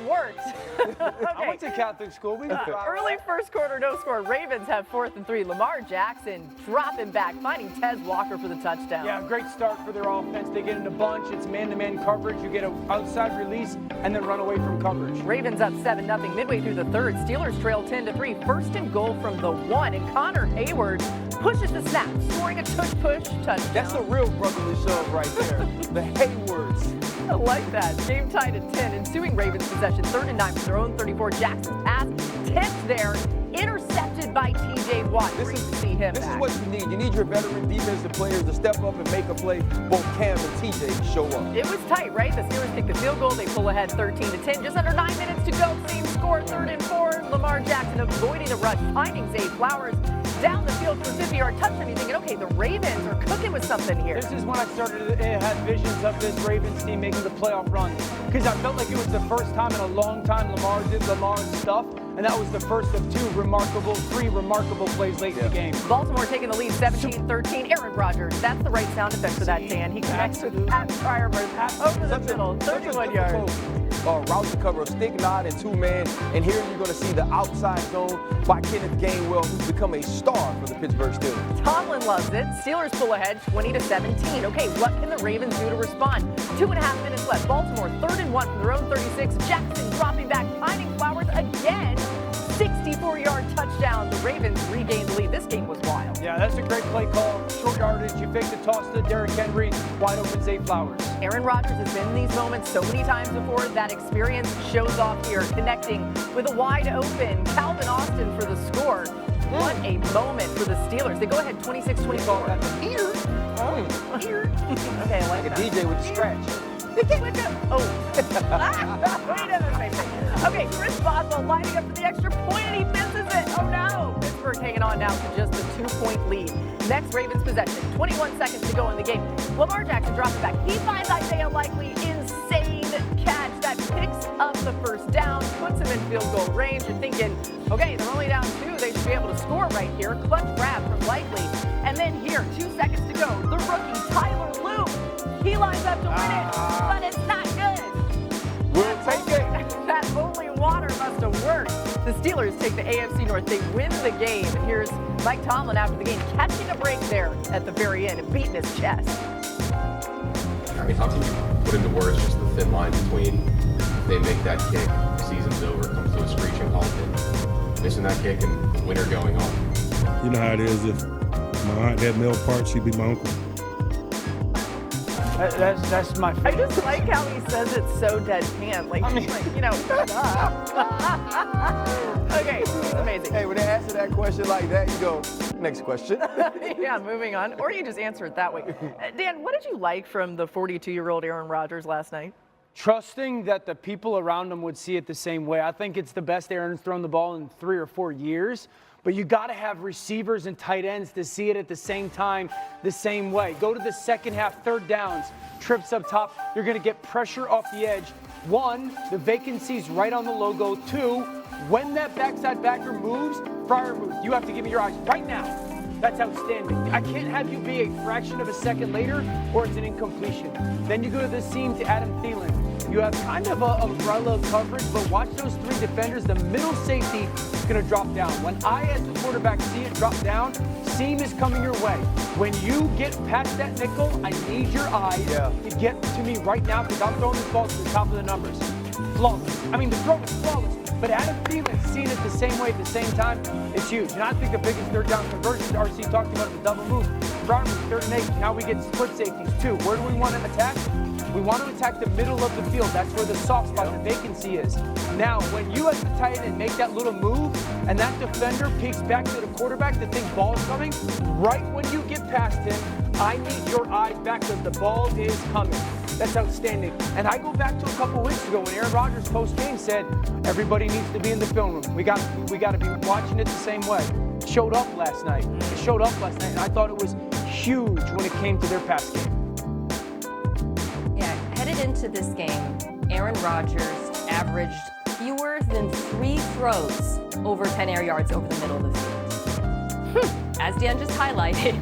it worked. Okay. I went to Catholic school. We Early first quarter, no score. Ravens have 4th and 3. Lamar Jackson dropping back, finding Tez Walker for the touchdown. Yeah, great start for their offense. They get in a bunch. It's man-to-man coverage. You get an outside release and then run away from coverage. Ravens up 7-0 midway through the third. Steelers trail 10-3. First and goal from the 1. And Connor Hayward pushes the snap, scoring a tush-push touchdown. That's a real brotherly shove right there. The Haywards. I like that. Game tied at 10. Ensuing Ravens possession, 3rd and 9 from their own 34. Jackson's pass tipped there, intercepted by T.J. Watt. Great to see him This back. is what you need. You need your veteran defensive players to step up and make a play. Both Cam and T.J. show up. It was tight, right? The Steelers kick the field goal. They pull ahead 13-10. Just under 9 minutes to go. Same score, 3rd and 4. Lamar Jackson avoiding the rush, finding Zay Flowers down the field for a 50-yard touchdown. You're thinking, okay, the Ravens are cooking with something here. This is when I started to have visions of this Ravens team making the playoff run. Because I felt like it was the first time in a long time Lamar did Lamar stuff. And that was the first of three remarkable plays late in the game. Baltimore taking the lead 17-13. Aaron Rodgers, that's the right sound effect for that, Dan. He connects with Pat Fryermuth over the middle, 31 yards. Route to cover a stick nod and 2-man. And here you're going to see the outside zone by Kenneth Gainwell, who's become a star for the Pittsburgh Steelers. Tomlin loves it. Steelers pull ahead 20-17. Okay, what can the Ravens do to respond? 2.5 minutes left. Baltimore 3rd and 1 from their own 36. Jackson dropping back, finding Flowers again. 64-yard touchdown. The Ravens regained the lead. This game was wild. Yeah, that's a great play call. Short yardage. You fake the toss to Derrick Henry. Wide open Zay Flowers. Aaron Rodgers has been in these moments so many times before. That experience shows off here, connecting with a wide open Calvin Austin for the score. What a moment for the Steelers. They go ahead 26-24. Here. Okay, I like that. DJ with the scratch. Okay, Chris Boswell lining up for the extra point, and he misses it. Oh no! Pittsburgh hanging on now to just a 2-point lead. Next Ravens possession, 21 seconds to go in the game. Lamar Jackson drops it back. He finds Isaiah Likely, insane catch that picks up the first down, puts him in field goal range. You're thinking, okay, they're only down 2. They should be able to score right here. Clutch grab from Likely. And then here, 2 seconds to go. The rookie, Tyler Loop. He lines up to win it, but it's not good. We'll take it. That holy water must have worked. The Steelers take the AFC North. They win the game. And here's Mike Tomlin after the game, catching a break there at the very end and beating his chest. I mean, how can you put into words just the thin line between they make that kick, the season's over, comes to a screeching halt, and missing that kick and winter going on? You know how it is. If my aunt had male parts, she'd be my uncle. That's my favorite. I just like how he says it so deadpan. Like, Okay, he's amazing. Hey, when they answer that question like that, you go, next question. Yeah, moving on. Or you just answer it that way. Dan, what did you like from the 42-year-old Aaron Rodgers last night? Trusting that the people around him would see it the same way. I think it's the best Aaron's thrown the ball in 3 or 4 years. But you got to have receivers and tight ends to see it at the same time, the same way. Go to the second half, 3rd downs, trips up top. You're going to get pressure off the edge. 1, the vacancy's right on the logo. 2, when that backside backer moves, Fryermuth, you have to give me your eyes right now. That's outstanding. I can't have you be a fraction of a second later or it's an incompletion. Then you go to the seam to Adam Thielen. You have kind of a umbrella coverage, but watch those 3 defenders. The middle safety is going to drop down. When I, as the quarterback, see it drop down, seam is coming your way. When you get past that nickel, I need your eyes to get to me right now because I'm throwing this ball to the top of the numbers. Flawless. I mean, the throw is flawless. But Adam Thielen seeing it the same way at the same time is huge. And I think the biggest 3rd down conversion, RC talked about the double move. Brown 3rd and 8. Now we get split safeties too. Where do we want to attack? We want to attack the middle of the field. That's where the soft spot, the vacancy is. Now, when you as the tight end make that little move and that defender peeks back to the quarterback to think ball's coming, right when you get past him, I need your eyes back because the ball is coming. That's outstanding. And I go back to a couple weeks ago when Aaron Rodgers post-game said, everybody needs to be in the film room. We got to be watching it the same way. It showed up last night. And I thought it was huge when it came to their pass game. Headed into this game, Aaron Rodgers averaged fewer than 3 throws over 10 air yards over the middle of the field. As Dan just highlighted,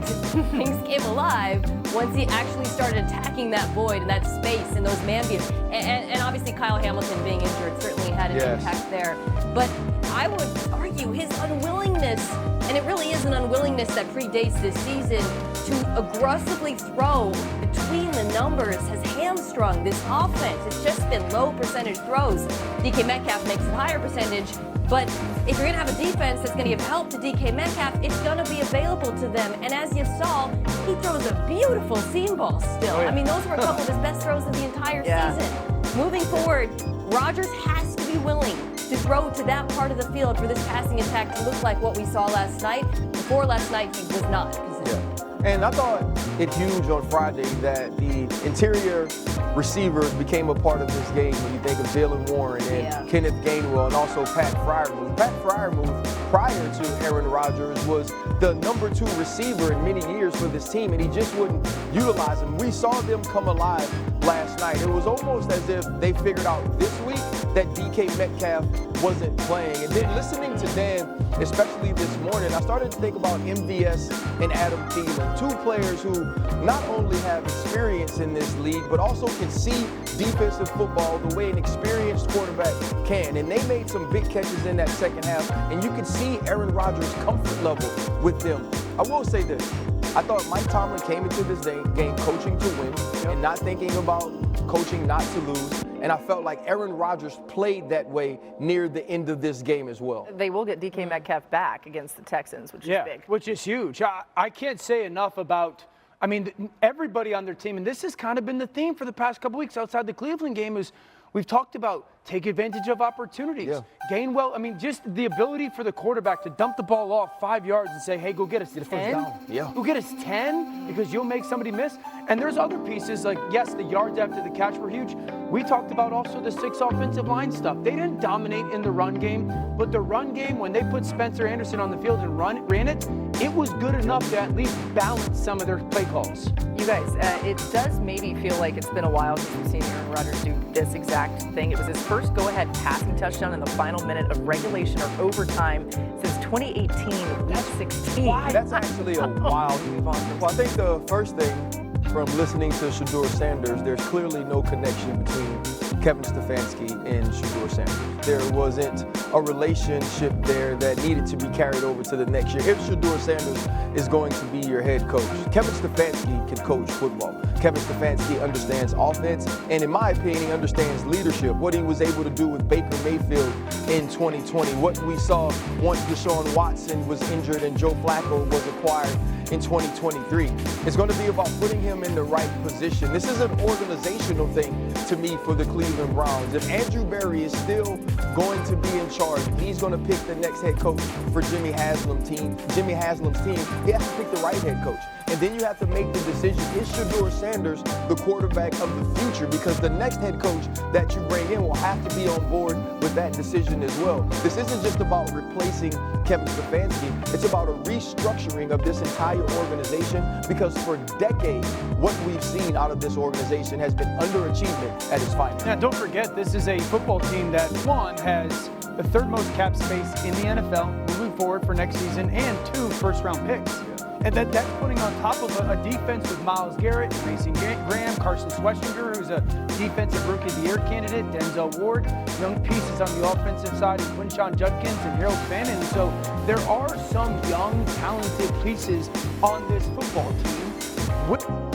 things came alive once he actually started attacking that void and that space and those man beats. And obviously Kyle Hamilton being injured certainly had an impact there. But I would argue his unwillingness, and it really is an unwillingness that predates this season, to aggressively throw between the numbers has hamstrung this offense. It's just been low percentage throws. DK Metcalf makes it higher percentage, but if you're going to have a defense that's going to give help to DK Metcalf, it's going to be available to them. And as you saw, he throws a beautiful seam ball still. I mean, those were a couple of his best throws of the entire season. Moving forward, Rodgers has to be willing to throw to that part of the field for this passing attack to look like what we saw last night. Before last night, he was not. And I thought it huge on Friday that the interior receivers became a part of this game when you think of Jaylen Warren and Kenneth Gainwell and also Pat Freiermuth. Pat Freiermuth, prior to Aaron Rodgers, was the number 2 receiver in many years for this team, and he just wouldn't utilize him. We saw them come alive last night. It was almost as if they figured out this week that DK Metcalf wasn't playing. And then listening to Dan, especially this morning, I started to think about MVS and Adam Thielen, 2 players who not only have experience in this league, but also can see defensive football the way an experienced quarterback can. And they made some big catches in that second half, and you could see Aaron Rodgers' comfort level with them. I will say this. I thought Mike Tomlin came into this game coaching to win and not thinking about coaching not to lose. And I felt like Aaron Rodgers played that way near the end of this game as well. They will get DK Metcalf back against the Texans, which is big. Which is huge. I can't say enough about, I mean, everybody on their team, and this has kind of been the theme for the past couple weeks outside the Cleveland game, is we've talked about take advantage of opportunities. Gainwell, I mean, just the ability for the quarterback to dump the ball off 5 yards and say, hey, go get us 10. Go get us 10 because you'll make somebody miss. And there's other pieces like, yes, the yards after the catch were huge. We talked about also the 6 offensive line stuff. They didn't dominate in the run game, but the run game, when they put Spencer Anderson on the field and ran it was good enough to at least balance some of their play calls. You guys, it does maybe feel like it's been a while since we've seen Aaron Rodgers do this exact thing. It was his first go-ahead passing touchdown in the final minute of regulation or overtime since 2018, week 16. That's actually a wild move on. Well, I think the first thing from listening to Shedeur Sanders, there's clearly no connection between Kevin Stefanski and Shedeur Sanders. There wasn't a relationship there that needed to be carried over to the next year. If Shedeur Sanders is going to be your head coach, Kevin Stefanski can coach football. Kevin Stefanski understands offense, and in my opinion, he understands leadership. What he was able to do with Baker Mayfield in 2020, what we saw once Deshaun Watson was injured and Joe Flacco was acquired in 2023. It's going to be about putting him in the right position. This is an organizational thing to me for the Cleveland Browns. If Andrew Berry is still going to be in charge, he's going to pick the next head coach for Jimmy Haslam's team. He has to pick the right head coach. And then you have to make the decision, is Shedeur Sanders the quarterback of the future? Because the next head coach that you bring in will have to be on board with that decision as well. This isn't just about replacing Kevin Stefanski. It's about a restructuring of this entire organization, because for decades, what we've seen out of this organization has been underachievement at its finest. Now, don't forget, this is a football team that, 1, has the 3rd most cap space in the NFL moving forward for next season, and 2 first-round picks. And that's putting on top of a defense with Myles Garrett, Mason Graham, Carson Schwessinger, who's a defensive rookie of the year candidate, Denzel Ward, young pieces on the offensive side, Quinshon Judkins and Harold Fannin. So there are some young, talented pieces on this football team.